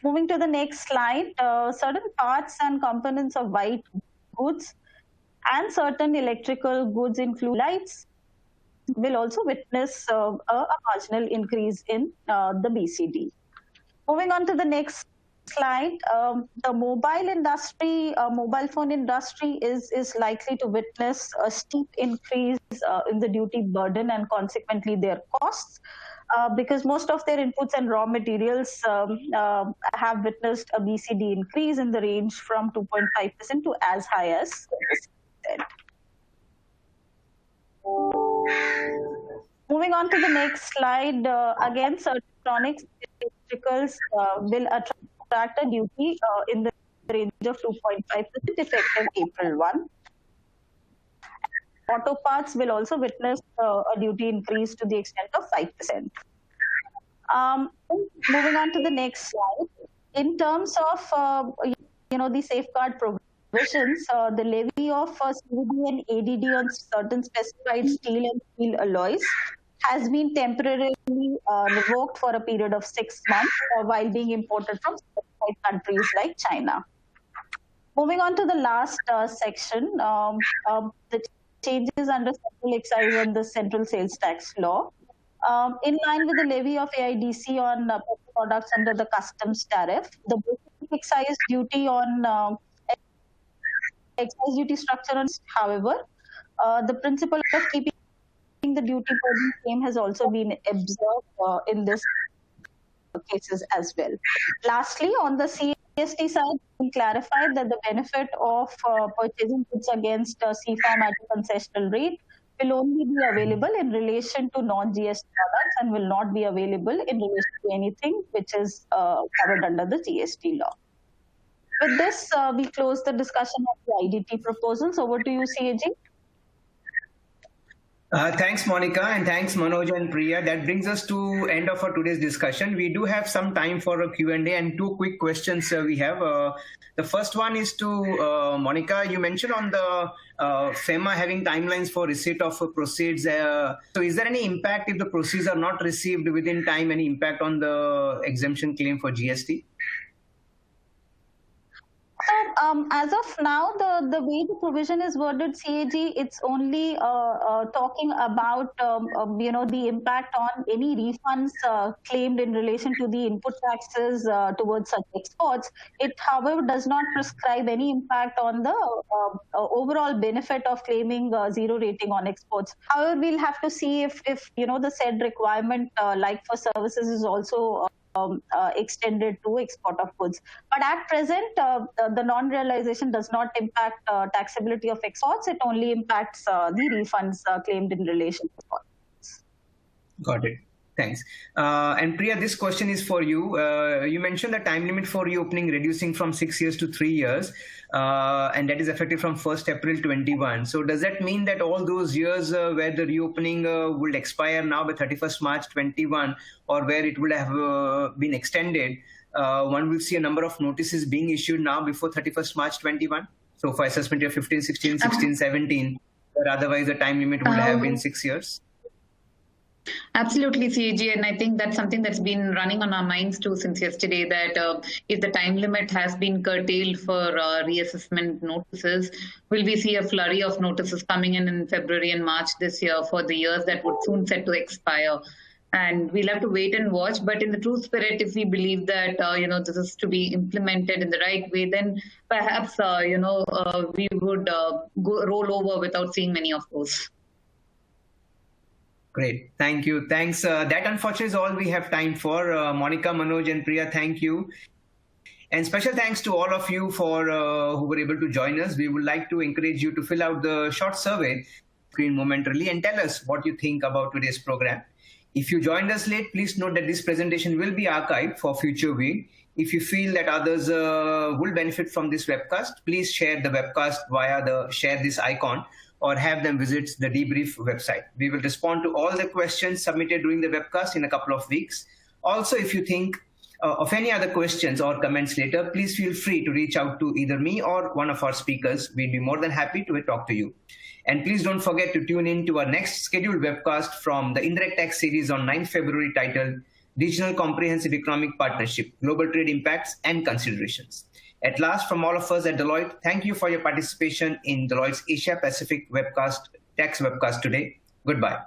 Moving to the next slide, certain parts and components of white goods and certain electrical goods, including lights, will also witness a marginal increase in the BCD. Moving on to the next slide, the mobile phone industry is likely to witness a steep increase in the duty burden and consequently their costs, because most of their inputs and raw materials have witnessed a BCD increase in the range from 2.5% to as high as 4%. Moving on to the next slide, again, certain electronics electricals will attract a duty in the range of 2.5% effective April 1. Auto parts will also witness a duty increase to the extent of 5%. Moving on to the next slide, in terms of the safeguard provisions, the levy of CVD and ADD on certain specified steel and steel alloys has been temporarily revoked for a period of 6 months while being imported from specified countries like China. Moving on to the last section, the changes under central excise and the central sales tax law. In line with the levy of AIDC on products under the customs tariff, the basic excise duty on excise duty structure, however, the principle of keeping the duty burden same has also been observed in this cases as well. Lastly, on the CST side, we clarified that the benefit of purchasing goods against CFAM at a concessional rate will only be available in relation to non-GST products and will not be available in relation to anything which is covered under the GST law. With this, we close the discussion of the IDT proposals. Over to you, CAG. Thanks, Monica, and thanks, Manoj and Priya. That brings us to end of our today's discussion. We do have some time for a Q&A and two quick questions we have. The first one is to Monica. You mentioned on the FEMA having timelines for receipt of proceeds. So is there any impact if the proceeds are not received within time, any impact on the exemption claim for GST? as of now, the way the provision is worded, CAG, it's only talking about the impact on any refunds claimed in relation to the input taxes towards such exports. It, however, does not prescribe any impact on the overall benefit of claiming zero rating on exports. However, we'll have to see if the said requirement, like for services, is also extended to export of goods. But at present, the non-realization does not impact taxability of exports. It only impacts the refunds claimed in relation to exports. Got it. Thanks. And Priya, this question is for you. You mentioned the time limit for reopening reducing from 6 years to 3 years, and that is effective from 1st April 21. So does that mean that all those years where the reopening will expire now by 31st March 21, or where it would have been extended, one will see a number of notices being issued now before 31st March 21? So for assessment year 15, 16, 16, 17, where otherwise the time limit would have been 6 years? Absolutely, CAG, and I think that's something that's been running on our minds too since yesterday, that if the time limit has been curtailed for reassessment notices, will we see a flurry of notices coming in February and March this year for the years that would soon set to expire? And we'll have to wait and watch. But in the true spirit, if we believe that this is to be implemented in the right way, then perhaps we would roll over without seeing many of those. Great. Thank you. Thanks. That unfortunately is all we have time for. Monica, Manoj, and Priya, thank you. And special thanks to all of you for who were able to join us. We would like to encourage you to fill out the short survey screen momentarily and tell us what you think about today's program. If you joined us late, please note that this presentation will be archived for future viewing. If you feel that others will benefit from this webcast, please share the webcast via the share this icon, or have them visit the debrief website. We will respond to all the questions submitted during the webcast in a couple of weeks. Also, if you think of any other questions or comments later, please feel free to reach out to either me or one of our speakers. We'd be more than happy to talk to you. And please don't forget to tune in to our next scheduled webcast from the Indirect Tax series on 9th February titled Regional Comprehensive Economic Partnership, Global Trade Impacts and Considerations. At last, from all of us at Deloitte, thank you for your participation in Deloitte's Asia Pacific webcast, tax webcast today. Goodbye.